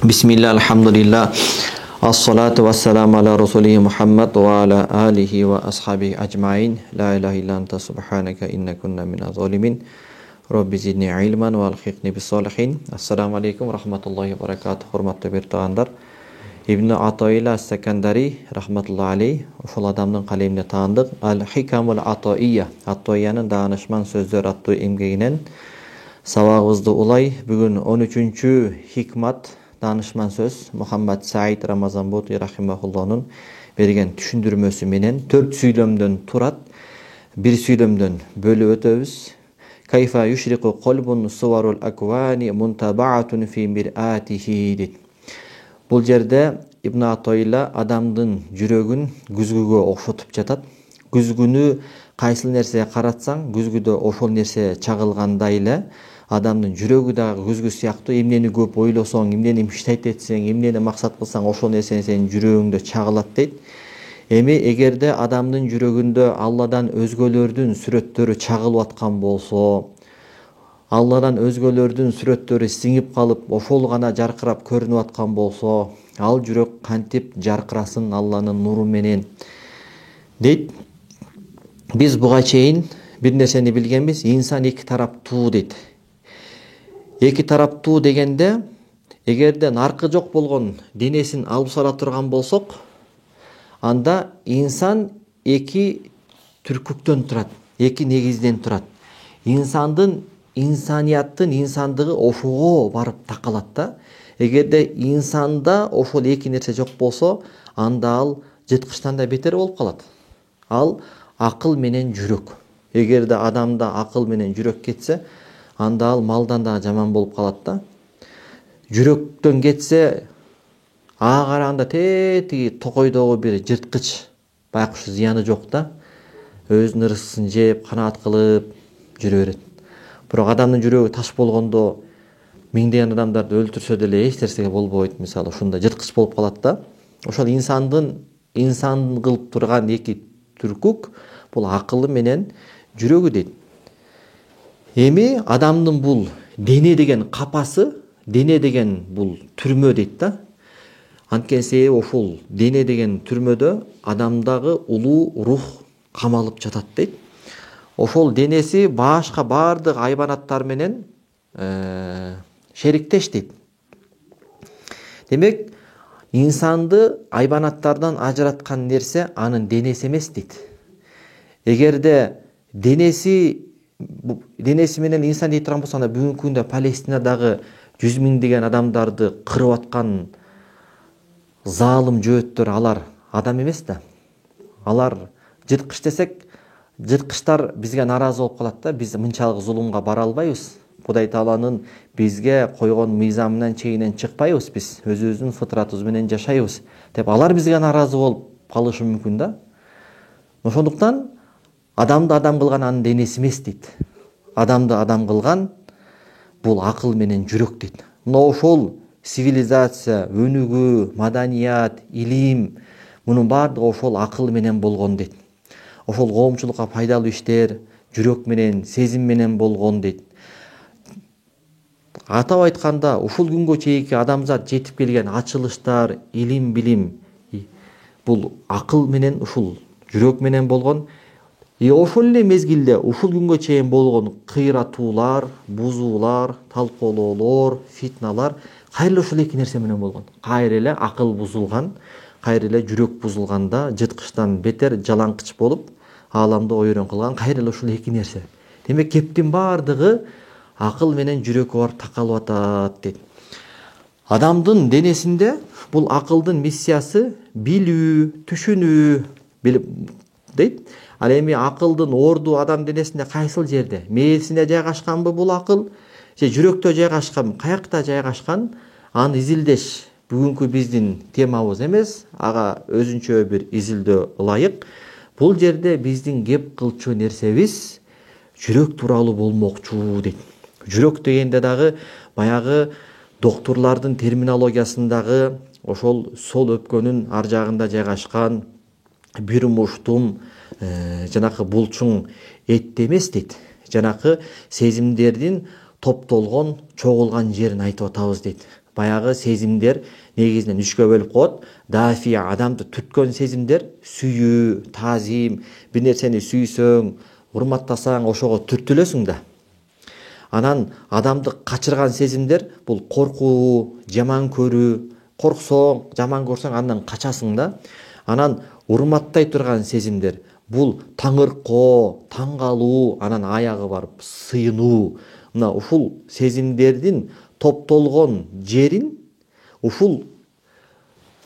Bismillah, alhamdulillah, as-salatu was-salamu ala rasulihi Muhammad wa ala alihi wa ashabihi ajma'in. La ilaha illa anta subhanaka inna kunna minaz zalimin. Rabbi zidni ilman wa alhiqni bis salihin. Assalamu alaikum rahmatullahi wa barakatuh. Hurmatly bir tağanдар. İbn Ata'illah As-Sakandari rahmatullahi aleyh ошол адамдын калемине таандык Al-Hikamul Ata'iyya, Ata'iyyanын danışman sözдөр аттуу эмгегинен сабагыбызды улай. Бүгүн 13-чү hikmat danışman söz Muhammad Said Ramazan Buti rahimahulloh'un bergen түшүндүрмөсү менен 4 сүйлөмдөн турат. Bir сүйлөмдөн бөлүп өтөбүз. Kayfa yushriqu qalbun suwarul akwani muntaba'atun fi mir'atihi дейт. Бұл жерде Ибн Атаилла адамдын жүрөгүн күзгүгө окшотуп жатат. Күзгүнү кайсыл нерсеге каратсаң, күзгүдө ошол нерсе чагылгандай эле адамдын жүрөгү дагы күзгү сыяктуу. Эмнени көп ойлосоң, эмнени иштейт этсең, эмнени максат кылсаң, ошол нерсе сенин жүрөгүңдө чагылат дейт. Эми эгерде адамдын жүрөгүндө Алладан өзгөлөрдүн сүрөттөрү чагылып аткан болсо, Алладан өзгөлөрдүн сүрөттөрү сиңип калып, ошол гана жаркырап көрүнүп аткан болсо, ал жүрөк кантип жаркырасын Алланын нуру менен дейт. Биз буга чейин бир нерсени билгенбиз, инсан эки тараптуу дейт. Эки тараптуу дегенде, эгерде наркы жок болгон денесин алып сала турган болсок, анда инсан эки түркүктөн турат, эки негизден турат. Инсанияттын инсандыгы ошого барып такалат да. Эгерде инсанда ошол эки нерсе жок болсо, анда ал жыткычтан да бетер болуп калат. Ал акыл менен жүрөк. Эгерде адамда акыл менен жүрөк кетсе, анда ал малдан да жаман болуп калат да. Жүрөктөн кетсе, ага караганда тетиги токойдогу бир жырткыч, байкуш зыяны жок да. Өзүнүн ырыскысын жеп, канаат кылып жүрө берет. Бирок адамдын жүрөгү таш болгондо миңдеген адамдарды өлтүрсө деле эч нерсеге болбойт. Мисалы, ушундай жырткыч болуп калат да. Ошол инсан кылып турган эки түркүк бул акылы менен жүрөгү дейт. Эми адамдын бул дене деген капасы, дене деген бул түрмө дейт да. Анткени себеби ошол дене деген түрмөдө адамдагы улуу рух камалып жатат дейт. Ошол денеси башка бардык айбанаттар менен шериктеш дейт. Демек, инсанды айбанаттардан ажыраткан нерсе анын денеси эмес дейт. Эгерде денеси менен инсан дей турган болсо, анда бүгүнкү күндө Палестинадагы 100 миңдеген адамдарды кырып аткан залым жөөттөр, алар адам эмес да. Алар жырткыч десек, жырткычтар бизге наразы болуп калат да. Биз мынчалык зулумга бара албайбыз. Кудай Тааланын бизге койгон мыйзамынан чегинен чыкпайбыз, биз өзүбүздүн фытратыбыз менен жашайбыз деп алар бизге наразы болуп калышы мүмкүн да. Ошондуктан адамды адам кылган анын денеси эмес дейт. Адамды адам кылган бул акыл менен жүрөк дейт. Мына ошол цивилизация, өнүгүү, маданият, илим, мунун баардыгы ошол акыл менен болгон дейт. Ошол коомчулукка пайдалуу иштер жүрөк менен, сезим менен болгон дейт. Атап айтканда, ушул күнгө чейинки адамзат жетип келген ачылыштар, илим, билим бул акыл менен, ушул жүрөк менен болгон. Ошол эле мезгилде ушул күнгө чейин болгон кыйратуулар, бузуулар, талкоолоолор, фитналар кайра ушул эки нерсе менен болгон. Кайра эле акыл бузулган, кайра эле жүрөк бузулганда жыткычтан бетер жалаңкыч болуп, ааламды ойрон кылган кайра эле ушул эки нерсе. Демек, кептин баардыгы акыл менен жүрөккө барып такалып атат дейт. Адамдын денесинде бул акылдын миссиясы билүү, түшүнүү дейт. Ал эми акылдын орду адам денесинде кайсыл жерде? Мээсине жайгашканбы бул акыл? Же жүрөктө жайгашканбы? Каякта жайгашкан? Аны изилдеш бүгүнкү биздин темабыз эмес, ага өзүнчө бир изилдөө ылайык. Бул жерде биздин кеп кылчу нерсебиз жүрөк тууралуу болмокчу дейт. Жүрөк дегенде дагы баягы доктурлардын терминологиясындагы ошол сол өпкөнүн ар жагында жайгашкан бир муштум жанакы булчуң этти эмес дейт. Жанакы сезимдердин топтолгон, чогулган жерин айтып атабыз дейт. баягы сезимдер негизинен үчкө бөлүп коет. Дафия адамды түрткөн сезимдер сүйүү, таазим, бир нерсени сүйсөң, урматтасаң ошого түртүлөсүң да. Анан адамды качырган сезимдер бул коркуу, жаман көрүү, корксоң, жаман көрсөң андан качасың да. Анан урматтай турган сезимдер бул таңыркоо, таң калуу, анан аягы барып сыйынуу. Мына ушул сезимдердин топтолгон жерин, ушул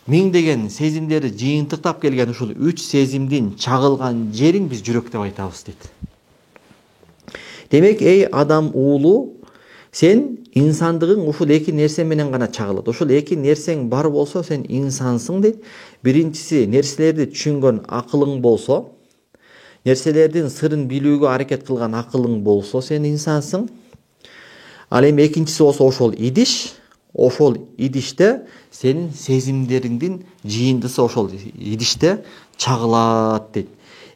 миңдеген сезимдерди жыйынтыктап келген ушул 3 сезимдин чагылган жерин биз жүрөк деп айтабыз дейт. Демек, эй адам уулу, сен инсандыгың ушул 2 нерсе менен гана чагылат. Ушул 2 нерсең бар болсо, сен инсансың дейт. Биринчиси, нерселерди түшүнгөн акылың болсо, нерселердин сырын билүүгө аракет кылган акылың болсо, сен инсансың. Ал эми экинчиси болсо ошол идиш. Ошол идиште сенин сезимдериңдин жыйындысы ошол идиште чагылат дейт.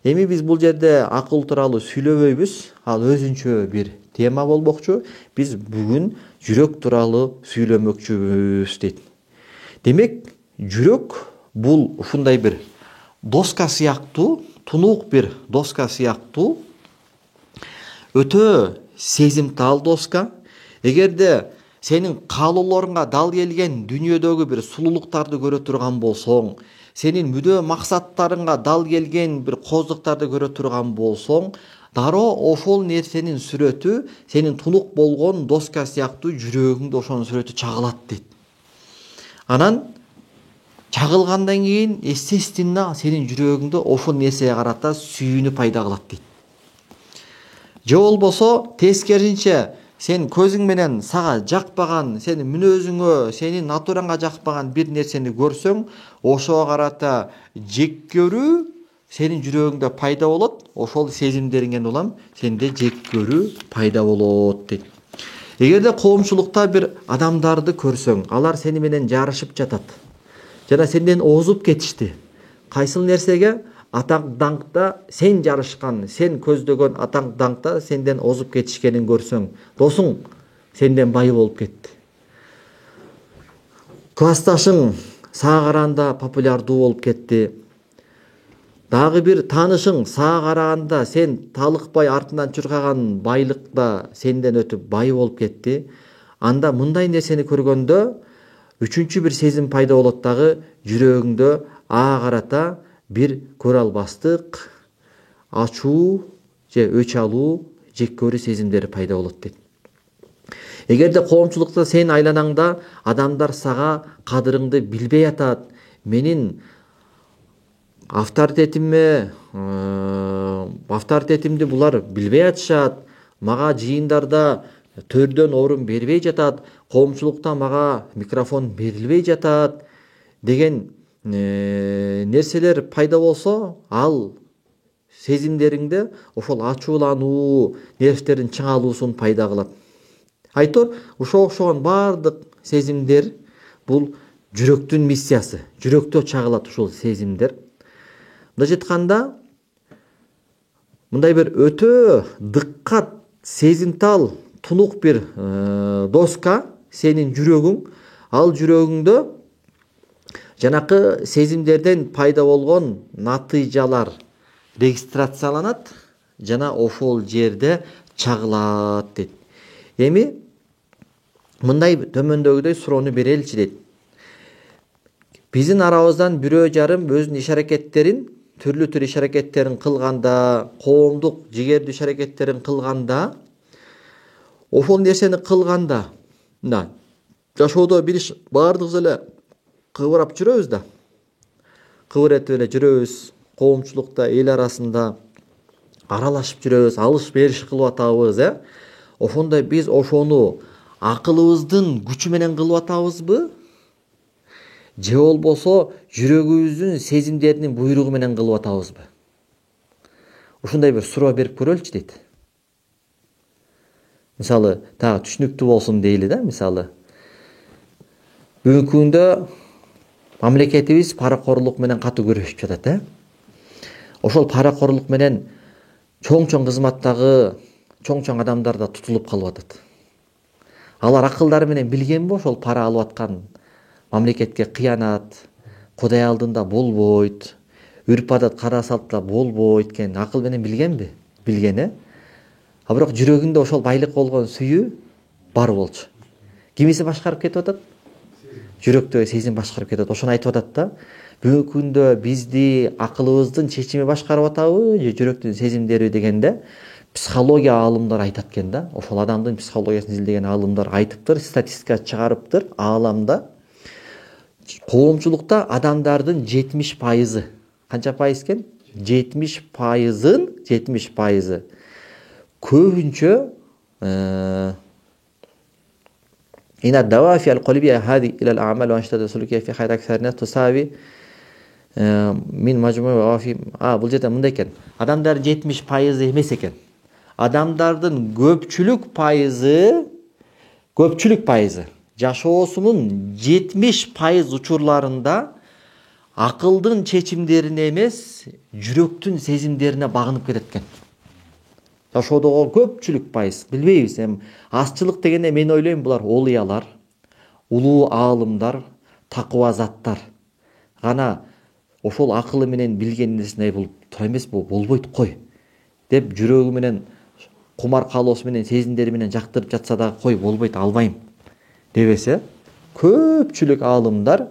Эми биз бул жерде акыл тууралуу сүйлөбөйбүз, ал өзүнчө бир тема болмокчу. Биз бүгүн жүрөк тууралуу сүйлөмөкчүбүз дейт. Демек, жүрөк бул ушундай бир доска сыяктуу, тунук бир доска сыяктуу, өтө сезимтал доска. Эгерде сенин каалоолоруңа дал келген дүйнөдөгү бир сулуулуктарды көрө турган болсоң, сенин мүдө максаттарыңа дал келген бир коздуктарды көрө турган болсоң, дароо ошол нерсенин сүрөтү сенин тунук болгон доска сыяктуу жүрөгүңдө ошонун сүрөтү чагылат дейт. Анан чагылгандан кийин естественно сенин жүрөгүңдө ошол нерсеге карата сүйүүнү пайда кылат дейт. Же болбосо тескерисинче, сен көзүң менен сага жакпаган, сенин мүнөзүңө, сенин натураңа жакпаган бир нерсени көрсөң, ошого карата жек көрүү сенин жүрөгүңдө пайда болот. Ошол сезимдериңен улам сенде жек көрүү пайда болот дейт. Эгерде коомчулукта бир адамдарды көрсөң, алар сени менен жарышып жатат жана сенден озуп кетишти. Кайсыл нерсеге? Атаң даңкта сен жарышкан, сен көздөгөн атаң даңкта сенден озуп кетишкенин көрсөң, досуң сенден бай болуп кетти. Классташың сага караганда популярдуу болуп кетти. Дагы бир таанышың сага караганда сен талыкпай артынан чуркаган байлыкта сенден өтүп бай болуп кетти. Анда мындай нерсени көргөндө үчүнчү бир сезим пайда болот дагы, жүрөгүңдө ага карата бир көрө албастык, ачуу же өч алуу, жек көрүү сезимдери пайда болот дейт. Эгерде коомчулукта сен айланаңда адамдар сага кадырыңды билбей атат, менин авторитетимди булар билбей атышат, мага жыйындарда төрдөн орун бербей жатат, коомчулукта мага микрофон берилбей жатат деген нерселер пайда болсо, ал сезимдериңде ошол ачуулануу, нервтердин чыңалуусун пайда кылат. Айтор, ошого окшогон бардык сезимдер бул жүрөктүн миссиясы. Жүрөктө чагылат ушул сезимдер. Мындайча айтканда, мындай бир өтө дыккат, сезимтал, тунук бир доска сенин жүрөгүң. Ал жүрөгүңдө жанакы сезимдерден пайда болгон натыйжалар регистрацияланат жана ошол жерде чагылат дейт. Эми мындай төмөндөгүдөй суроону береличи дейт. Биздин арабыздан бирөө жарым өзүнүн иш аракеттерин, түрлүү иш аракеттерин кылганда, коомдук жигердүү иш аракеттерин кылганда, ошол нерсени кылганда, мына жашоодо бир иш баардыгыбыз эле кыбырап жүрөбүз да. Кыбыр этип эле жүрөбүз, коомчулукта, эл арасында аралашып жүрөбүз, алыш бериш кылып атабыз, Ошондой биз ошону акылыбыздын күчү менен кылып атабызбы? Же болбосо жүрөгүбүздүн сезимдеринин буйругу менен кылып атабызбы? Ушундай бир суроо берип көрөлүчү дейт. Мисалы, тагы түшүнүктүү болсун дейли да, мисалы. Бүгүнкү күндө мамлекетибиз паракорлук менен катуу күрөшүп жатат, Ошол паракорлук менен чоң кызматтагы чоң адамдар да тутулуп калып атат. Алар акылдары менен билгенби ошол пара алып аткан мамлекетке кыянат, Кудай алдында болбойт, үрп адат кара салттар болбойт экенин акыл менен билгенби? Билген. А бирок жүрөгүндө ошол байлык болгон сүйүү бар болчу. Кимиси башкарып кетип атат? Жүрөктөгү сезим башкарып кетет. Ошону айтып атат да. Бүгүнкү күндө бизди акылыбыздын чечими башкарып атабы же жүрөктүн сезимдери дегенде психология аалымдар айтат экен да. Ошол адамдын психологиясын изилдеген аалымдар айтыптыр, статистика чыгарыптыр. Ааламда коомчулукта адамдардын 70%, канча пайыз экен? 70%ын көбүнчө إن الدوافع القلبية هذه إلى الأعمال وأنشطة السلوكية في حياة أكثر الناس تساوي من مجموع وافي бул жерде мындай экен. Адамдар 70% эмес экен. Адамдардын көпчүлүк пайызы жашоосунун 70% учурларында акылдын чечимдерине эмес, жүрөктүн сезимдерине багынып кетет экен. Жашоодогу көпчүлүк пайыз. Билбейбиз, азчылык дегенде мен ойлойм булар олуялар, улуу аалымдар, такыба заттар гана ошол акылы менен билген нерсени бул туура эмес, бул болбойт кой деп жүрөгү менен, кумар каалоосу менен, сезимдери менен жактырып жатса дагы кой болбойт, албайм дебесе, көпчүлүк аалымдар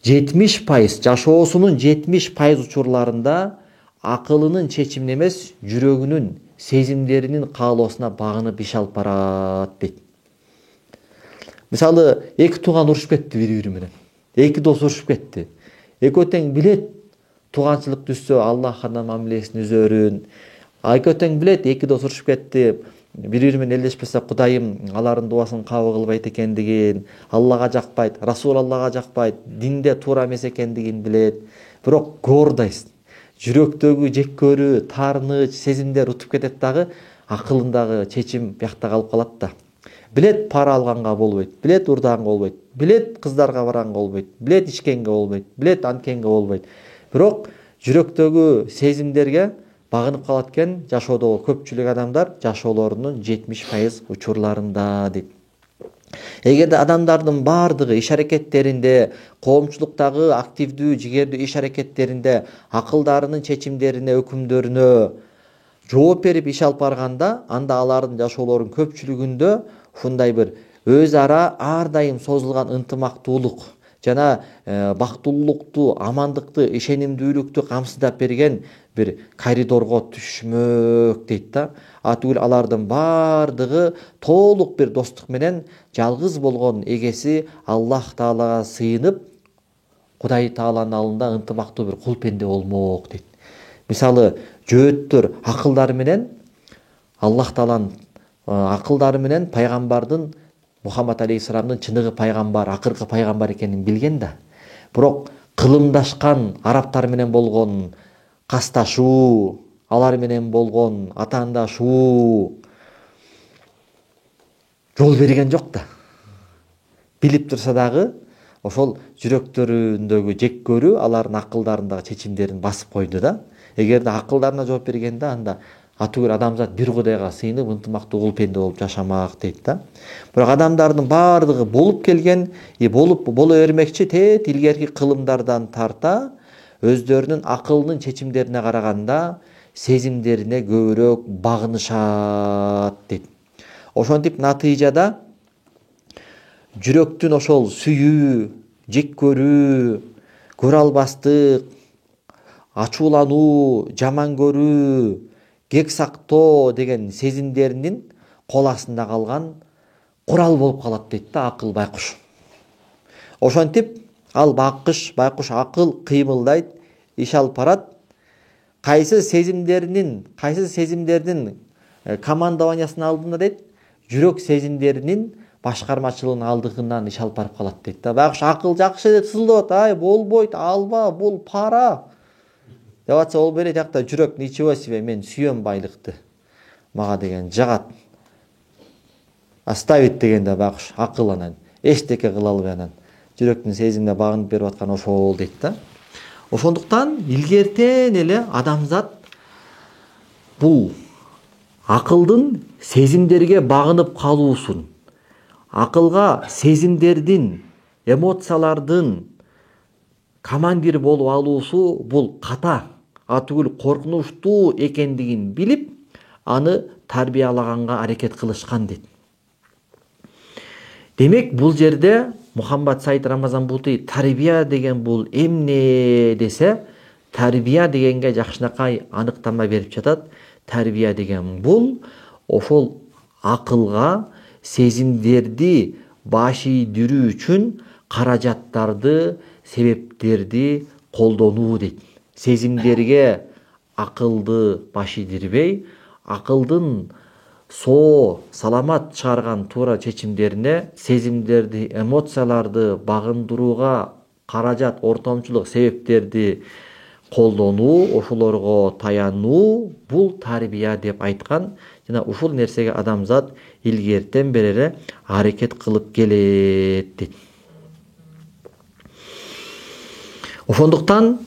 70%, жашоосунун 70% учурларында акылынын чечимине эмес, жүрөгүнүн, сезимдеринин каалоосуна багынып иш алып барат дейт. Мисалы, эки тууган урушуп кетти бири-бири менен. Эки дос урушуп кетти. Экөө тең билет тууганчылык түзсө Аллахтан мамилесин үзөрүн. Экөө тең билет эки дос урушуп кетти. Бири-бири менен элдешпесе Кудайым алардын дуасын кабыл кылбайт экендигин, Аллага жакпайт, Расулаллага жакпайт, динде туура эмес экендигин билет. Бирок гордость, жүрөктөгү жек көрүү, таарыныч, сезимдер утуп кетет дагы, акылындагы чечим биякта калып калат да. Билет пара алганга болбойт, билет урдаганга болбойт, билет кыздарга барганга болбойт, билет ичкенге болбойт, билет анткенге болбойт. Бирок жүрөктөгү сезимдерге багынып калат экен жашоодогу көпчүлүк адамдар жашоолорунун 70% учурларында дейт. Эгерде адамдардын бардыгы иш аракеттеринде, коомчулуктагы активдүү, жигердүү иш аракеттеринде акылдарынын чечимдерине, өкүмдөрүнө жооп берип иш алып барганда, анда алардын жашоолорунун көпчүлүгүндө ушундай бир өз ара ар дайым созулган ынтымактуулук жана бактылуулукту, амандыкты, ишенимдүүлүктү камсыздап берген бир коридорго түшмөк дейт да. Түгүл алардын бардыгы толук бир достук менен жалгыз болгон эгеси Аллах Таалага сыйынып, Кудай Тааланын алдында ынтымактуу бир кул пенде болмок дейт. Мисалы, жөөттөр акылдары менен Аллах Тааланын акылдары менен пайгамбардын, Мухаммад алейхиссаламдын чыныгы пайгамбар, акыркы пайгамбар экенин билген да. Бирок кылымдашкан арабтар менен болгон касташуу, алар менен болгон атаандашуу жол берген жок да. Билип турса дагы ошол жүрөктөрүндөгү жек көрүү алардын акылдарындагы чечимдерин басып койду да. Эгерде акылдарына жооп бергенде анда атүгүл адамзат бир Кудайга сыйынып ынтымактуу кул пенде болуп жашамак дейт да. Бирок адамдардын бардыгы болуп келген, боло бермекчи тет илгерки кылымдардан тарта өздөрүнүн акылынын чечимдерине караганда сезимдерине көбүрөөк багынышат дейт. Ошентип натыйжада жүрөктүн ошол сүйүү, жек көрүү, көрө албастык, ачуулануу, жаман көрүү, кек сактоо деген сезимдеринин кол астында калган курал болуп калат дейт да акыл байкуш. Ошентип ал байкуш акыл кыймылдайт, иш алып барат. Кайсы сезимдеринин командованиясынын алдында дейт, жүрөк сезимдеринин башкармачылыгынын алдыгынан иш алып барып калат дейт да. Байкуш акыл жакшы деп сызылдап атат, болбойт, алба, бул пара деп атса, ол берет жакта жүрөк, ничего себе, мен сүйөм байлыкты, мага деген жагат, оставить дегенде байкуш акыл анан эчтеке кыла албай анан жүрөктүн сезимине багынып берип аткан ошол дейт да. Ошондуктан илгертен эле адамзат бул Акылдын сезимдерге багынып калуусун, акылга сезимдердин, эмоциялардын командир болуп алуусу бул ката, түгүл коркунучтуу экендигин билип, аны тарбиялаганга аракет кылышкан дейт. Демек бул жерде Мухаммад Саид Рамазан Бути тарбия деген бул эмне десе, тарбия дегенге жакшынакай аныктама берип жатат. Тарбия деген бул ошол акылга сезимдерди баш ийдирүү үчүн каражаттарды, себептерди колдонуу дейт. Сезимдерге акылды баш ийдирбей, акылдын саламат чыгарган туура чечимдерине сезимдерди, эмоцияларды багындырууга каражат, ортомчулук, себептерди колдонуу, ошолорго таянуу бул тарбия деп айткан. Жана ушул нерсеге адамзат илгертен бери аракет кылып келет дейт. Ошондуктан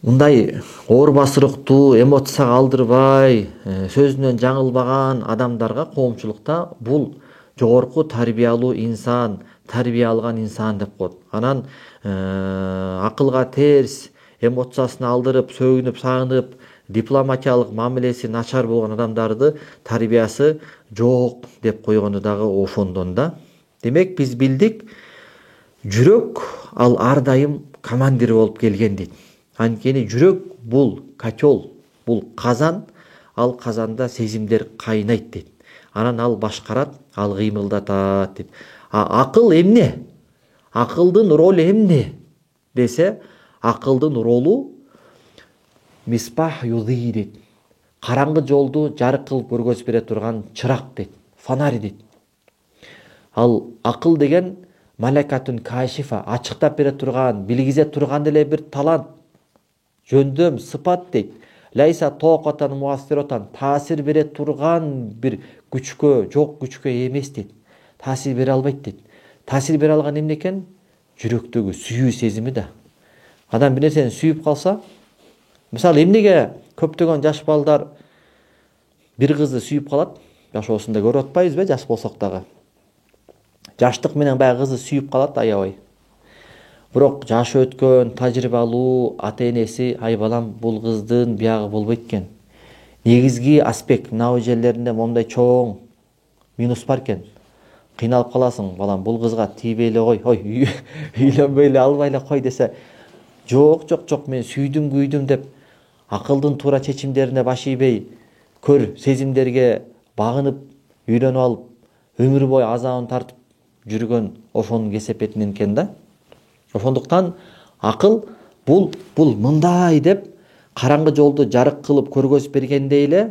мындай оор басырыктуу, эмоцияга алдырбай, сөзүнөн жаңылбаган адамдарга коомчулукта бул жогорку тарбиялуу инсан, тарбия алган инсан деп коет. Анан акылга терс, эмоциясын алдырып, сөгүнүп, сагынып, дипломатиялык мамилеси начар болгон адамдарды тарбиясы жок деп койгону дагы ошондон да. Демек биз билдик, жүрөк ал ар дайым командир болуп келген дейт. Анткени жүрөк бул котел, бул казан, ал казанда сезимдер кайнайт дейт. Анан ал башкарат, ал кыймылдатат дейт. Акыл эмне? Акылдын ролу эмне десе, акылдын ролу мисбах юзи дейт. Караңгы жолду жарык кылып көргөзүп бере турган чырак дейт, фонарь дейт. Ал акыл деген малакатун кашифа, ачыктап бере турган, билгизе турган эле бир талант, жөндөм, сыпат дейт. Лайса тоокатан муассиротан, таасир бере турган бир күчкө, жок күчкө эмес дейт. Таасир бере албайт дейт. Таасир бере алган эмне экен? Жүрөктөгү сүйүү сезими да. Адам бир нерсени сүйүп калса, мисалы эмнеге көптөгөн жаш балдар бир кызды сүйүп калат? Жашоосунда көрүп атпайбызбы, жаш болсок дагы. Жаштык менен баягы кызды сүйүп калат аябай. Бирок жашы өткөн, тажрыйбалуу ата-энеси, ай балам, бул кыздын биягы болбойт экен. Негизги аспект мына жерлеринде момундай чоң минус бар экен. Кыйналып каласың, балам, бул кызга тийбей эле кой, ой, үйлөнбөй эле албай эле кой десе, жок, мен сүйдүм деп акылдын туура чечимдерине баш ийбей, көр сезимдерге багынып, үйлөнүп алып, өмүр бою азабын тартып жүргөн ошонун кесепетинен экен да. Ошондуктан акыл бул мындай деп караңгы жолду жарык кылып көргөзүп бергендей эле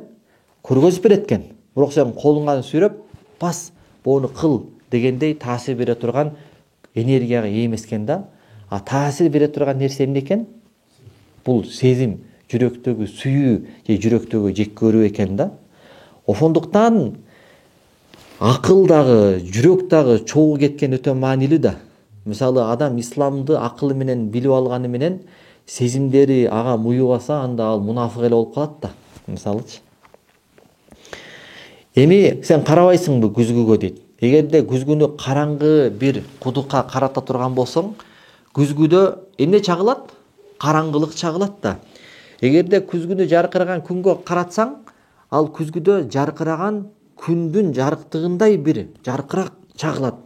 көргөзүп берет экен. Бирок сен колуңан сүйрөп, бас, бону кыл дегендей таасир бере турган энергияга ээ эмес экен да. Таасир бере турган нерсе эмне экен? Бул сезим, жүрөктөгү сүйүү же жүрөктөгү жек көрүү экен да. Ошондуктан акыл дагы, жүрөк дагы чогуу кеткен өтө маанилүү да. Мисалы адам исламды акылы менен билип алганы менен сезимдери ага муюбаса, анда ал мунафык эле болуп калат да. Мисалычы. Эми сен карабайсыңбы күзгүгө дейт. Эгерде күзгүнү караңгы бир кудукка карата турган болсоң, күзгүдө эмне чагылат? Караңгылык чагылат да. Эгерде күзгүнү жаркыраган күнгө каратсаң, ал күзгүдө жаркыраган күндүн жарыктыгындай бир жаркырак чагылат.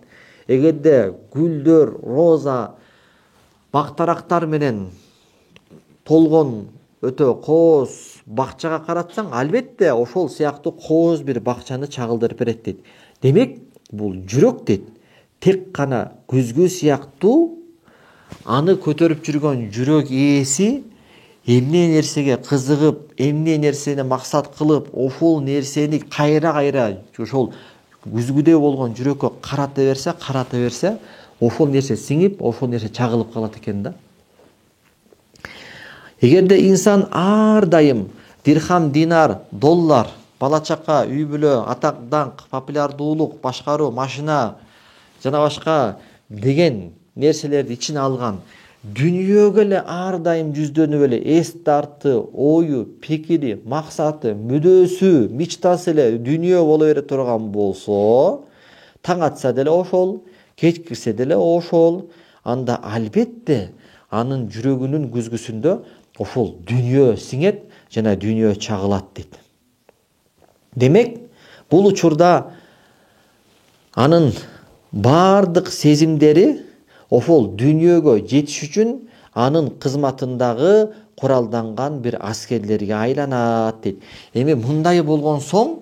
Эгерде гүлдөр, роза, бактарактар менен толгон өтө кооз бакчага каратсаң, албетте ошол сыяктуу кооз бир бакчаны чагылдырып берет дейт. Демек, бул жүрөк дейт. Тек гана күзгү сыяктуу аны көтөрүп жүргөн жүрөк ээси эмне нерсеге кызыгып, эмне нерсени максат кылып, ошол нерсени кайра ошол күзгүдөй болгон жүрөккө карата берсе, ошол нерсе сиңип, ошол нерсе чагылып калат экен да. Эгерде инсан ар дайым дирхам, динар, доллар, бала чака, үй бүлө, атак, даңк, популярдуулук, башкаруу, машина жана башка деген нерселерди ичине алган Дүниөгө эле ар дайым жүздөнүп эле эс тарты, ою, пикири, максаты, мүдөөсү, мечтасы эле дүнүйө боло бере турган болсо, таң атса деле ошол, кеч кирсе деле ошол, анда албетте анын жүрөгүнүн күзгүсүндө ошол дүнүйө сиңет жана дүнүйө чагылат дейт. Демек, бул учурда анын бардык сезимдери ошол дүнүйөгө жетиш үчүн анын кызматындагы куралданган бир аскерлерге айланат дейт. Эми мындай болгон соң,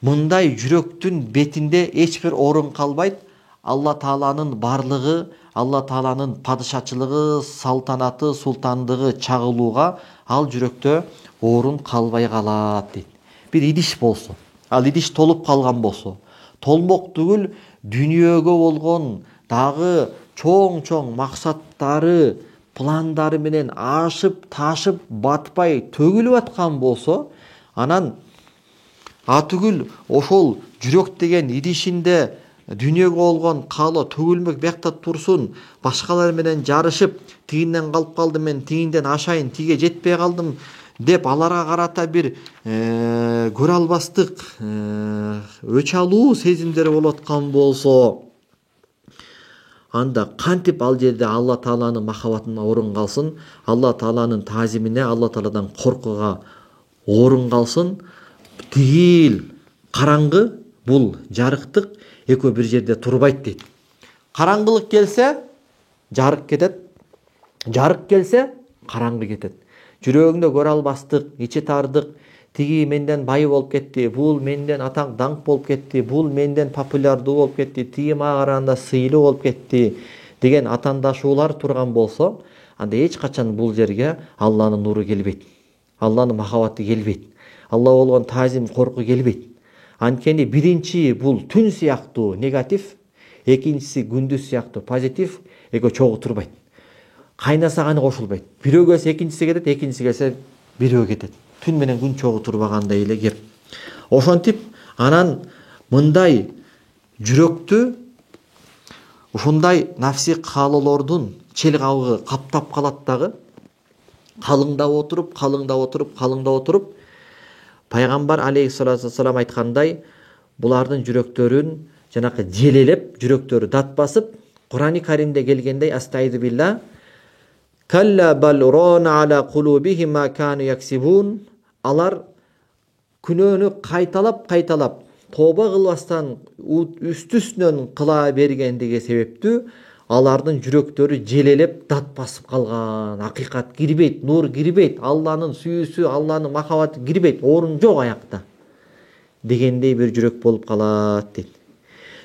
мындай жүрөктүн бетинде эч бир орун калбайт. Алла Тааланын барлыгы, Алла Тааланын падышачылыгы, салтанаты, султандыгы чагылууга ал жүрөктө орун калбай калат дейт. Бир идиш болсо, ал идиш толуп калган болсо, толмок түгүл дүнүйөгө болгон дагы чоң максаттары, пландары менен ашып, ташып, батпай, төгүлүп аткан болсо, анан атүгүл ошол жүрөк деген идишинде дүнүйөгө болгон каалоо төгүлмөк биякта турсун, башкалар менен жарышып, тигинден калып калдым, мен тигинден ашайын, тиге жетпей калдым деп аларга карата бир көрө албастык, өч алуу сезимдери болуп аткан болсо, анда кантип ал жерде Алла Тааланын махабатына орун калсын, Алла Тааланын таазимине, Алла Тааладан коркууга орун калсын? Тигил караңгы, бул жарыктык экөө бир жерде турбайт дейт. Караңгылык келсе, жарык кетет. Жарык келсе, караңгы кетет. Жүрөгүңдө көрө албастык, ичи тардык, тиги менден бай болуп кетти, бул менден атаң даңк болуп кетти, бул менден популярдуу болуп кетти, тиги мага караганда сыйлуу болуп кетти деген атаандашуулар турган болсо, анда эч качан бул жерге Алланын нуру келбейт. Алланын махабаты келбейт. Алла болгон таазим, коркуу келбейт. Анткени биринчи бул түн сыяктуу негатив, экинчиси күндүз сыяктуу позитив, экөө чогуу турбайт. Кайнаса каны кошулбайт. Бирөө келсе экинчиси кетет, экинчиси келсе бирөө кетет. Түн менен күн чогуу турбагандай эле кеп. Ошентип анан мындай жүрөктү ушундай нафси каалоолордун чел кабыгы каптап калат дагы. Калыңдап отуруп, пайгамбар алейхиссалату вассалам айткандай, булардын жүрөктөрүн жанакы желелеп, жүрөктөрү дат басып, Кур'ани Каримде келгендей, астайду билла, калла бал рона ала кулубихим ма кану яксибун, алар күнөөнү кайталап, тооба кылбастан үстүнөн кыла бергендиги себептүү алардын жүрөктөрү желелеп дат басып калган. Акыйкат кирбейт, нур кирбейт, Алланын сүйүүсү, Алланын махабаты кирбейт, орун жок аякта дегендей бир жүрөк болуп калат дейт.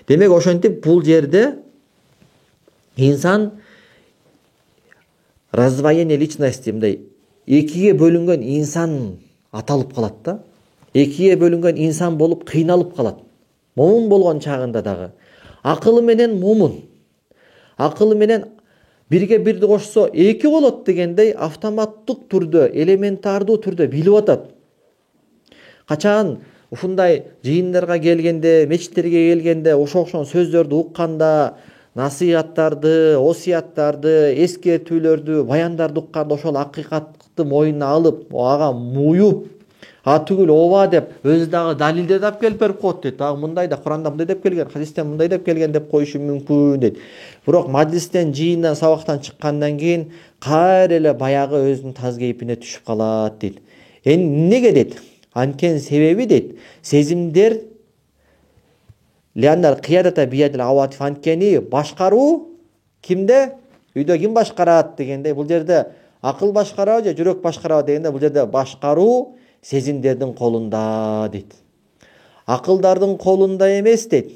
Демек ошентип бул жерде инсан раздвоение личности, мындай экиге бөлүнгөн инсан аталып калат да. Экиге бөлүнгөн инсан болуп кыйналып калат. Момун болгон чагында дагы акылы менен момун, акылы менен бирге бирди кошсо эки болот дегендей автоматтык түрдө, элементардуу түрдө билип атат. Качан ушундай жыйындарга келгенде, мечиттерге келгенде, ошол сөздөрдү укканда, насыйаттарды, осияттарды, эскертүүлөрдү, баяндарды укканда ошол акыйкатты мойнуна алып, ага муюп, түгүл ооба деп өзү дагы далилдерди алып келип берип коет дейт. Дагы мындай да Куранда мындай деп келген, хадисте мындай деп келген деп коюшу мүмкүн дейт. Бирок мажилистен, жыйындан, сабактан чыккандан кийин кайра эле баягы өзүнүн таз кейпине түшүп калат дейт. Эмнеге дейт? Анткени себеби дейт, сезимдер леандар кыядата биядил аватиф, анткени башкаруу кимде? Үйдө ким башкарат дегенде, бул жерде акыл башкарабы же жүрөк башкарабы дегенде, бул жерде башкаруу сезимдердин колунда дейт. Акылдардын колунда эмес дейт.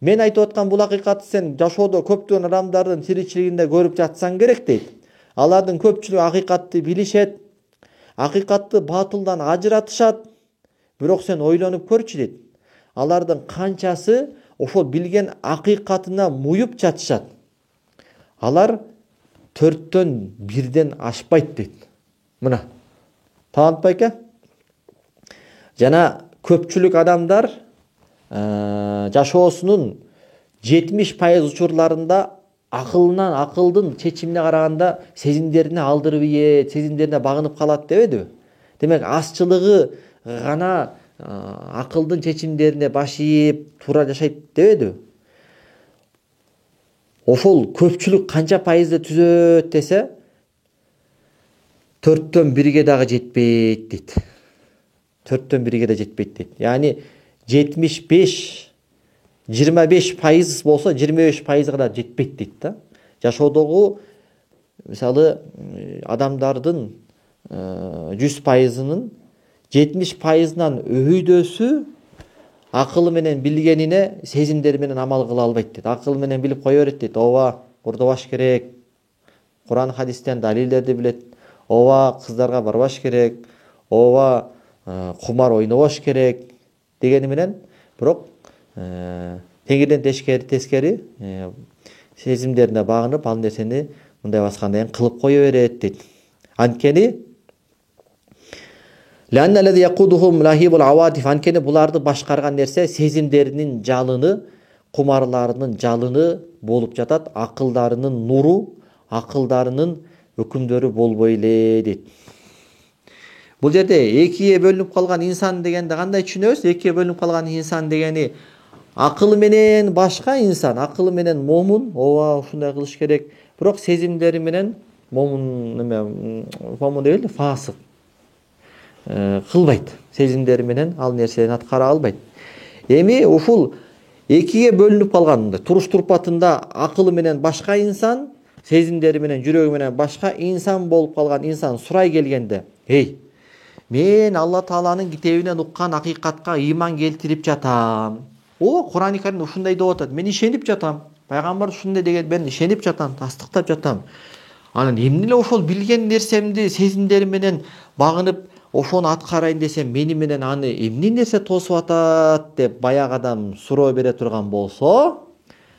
Мен айтып аткан бул акыйкатты сен жашоодо көптөгөн адамдардын тиричилигинде көрүп жатсаң керек дейт. Алардын көпчүлүгү акыйкатты билишет, акыйкатты батылдан ажыратышат. Бирок сен ойлонуп көрчү дейт. Алардын канчасы ошол билген акыйкатына муюп жатышат. Алар 4төн 1ден ашпайт дейт. Мына таанып байке? Жана көпчүлүк адамдар жашоосунун 70% учурларында акылдын чечимине караганда сезимдерине алдырып ийет, сезимдерине багынып калат дебедиби? Демек азчылыгы гана акылдын чечимдерине баш ийип туура жашайт дебедиби? Ошол көпчүлүк канча пайызды түзөт десе, 4/1 дагы жетпейт дейт. 4/1 да жетпейт дейт. Яни 25 болсо 25%га да жетпейт дейт да. Жашоодогу мисалы адамдардын 100%-нын 70%-нан өйдөсү акылы менен билгенине сезимдери менен амал кыла албайт дейт. Акылы менен билип кое берет дейт. Ооба, курдубаш керек. Куран хадистен далилдерди билет. Ооба, кыздарга барбаш керек. Ооба, кумар ойнобош керек дегени менен, бирок теңирден тескери сезимдерине багынып, ал нерсени мындай баскандан кийин кылып кое берет дейт. Анткени анткени буларды башкарган нерсе сезимдеринин жалыны, кумарларынын жалыны болуп жатат, акылдарынын нуру, акылдарынын өкүмдөрү болбой эле дейт. Бул жерде экиге бөлүнүп калган инсан дегенди кандай түшүнөбүз? Экиге бөлүнүп калган инсан дегени акылы менен башка инсан, акылы менен момун, ооба ушундай кылыш керек, бирок сезимдери менен момун деп фасык кылбайт. Сезимдери менен ал нерсени аткара албайт. Эми ушул экиге бөлүнүп калган туруш турпатында акылы менен башка инсан, сезимдери менен жүрөгү менен башка инсан болуп калган инсан сурай келгенде, мен Алла Тааланын китебинен уккан акыйкатка ыйман келтирип жатам. Куран-ы Каримде ушундай деп атат. Мен ишенип жатам. Пайгамбар ушундай деген, мен ишенип жатам, тастыктап жатам. Анан эмне эле ошол билген нерсемди сезимдери менен багынып, ошону аткарайын десем, мени менен аны эмне нерсе тосуп атат деп баягы адам суроо бере турган болсо,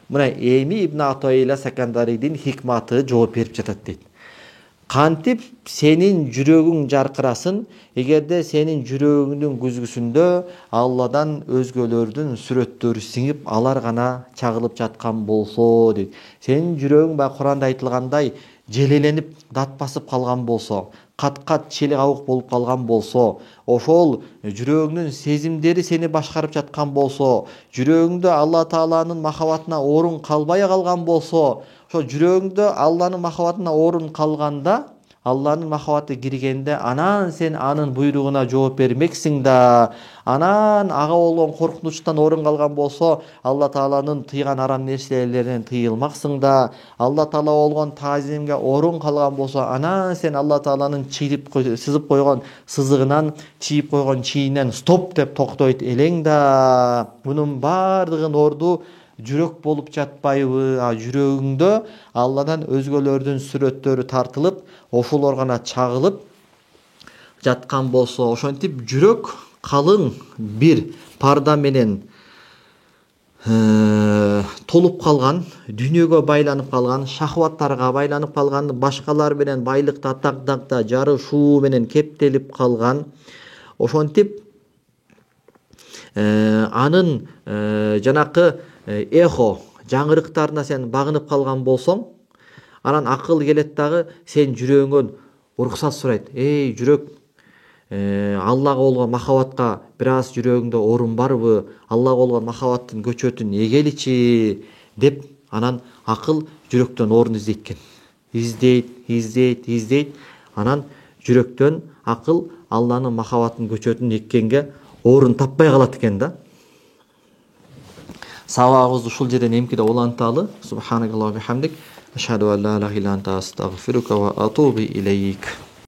мына эми Ибн Атайла Сакандарийдин хикматы жооп берип жатат дейт. Кантип сенин жүрөгүң жаркырасын, эгерде сенин жүрөгүңдүн күзгүсүндө Алладан өзгөлөрдүн сүрөттөрү сиңип, алар гана чагылып жаткан болсо дейт. Сенин жүрөгүң баягы Куранда айтылгандай желеленип, дат басып калган болсо, кат-кат чели кабык болуп калган болсо, ошол жүрөгүңдүн сезимдери сени башкарып жаткан болсо, жүрөгүңдө Алла Тааланын махабатына орун калбай калган болсо, ошо жүрөгүңдө Алланын махабатына орун калганда, Алланын махабаты киргенде, анан сен анын буйругуна жооп бермексиң да, анан ага болгон коркунучтан орун калган болсо, Алла Тааланын тыйган арам нерселеринен тыйылмаксың да, Алла Таала болгон таазимге орун калган болсо, анан сен Алла Тааланын сызып койгон сызыгынан, чийип койгон чийинен стоп деп токтойт элең да. Мунун баардыгын орду жүрөк болуп жатпайбы? Жүрөгүңдө Алладан өзгөлөрдүн сүрөттөрү тартылып, ошолор гана чагылып жаткан болсо, ошентип жүрөк калың бир парда менен толуп калган, дүйнөгө байланып калган, шахваттарга байланып калган, башкалар менен байлыкта, атак-дакта жарышуу менен кептелип калган, ошентип анын жанакы эхо жаңырыктарына сен багынып калган болсоң, анан акыл келет дагы сен жүрөгүңөн уруксат сурайт. Жүрөк, Аллага болгон махабатка бир аз жүрөгүңдө орун барбы? Аллага болгон махабаттын көчөтүн эгеличи деп, анан акыл жүрөктөн орун издейт экен. Издейт. Анан жүрөктөн акыл Алланын махабаттын көчөтүн эккенге орун таппай калат экен да. Сабагыбызды ушул жерден эмкиде уланталы. Субханаллахи ва бихамдик. Ашхаду ан ла илаха илля анта астагфирука ва атубу илейк.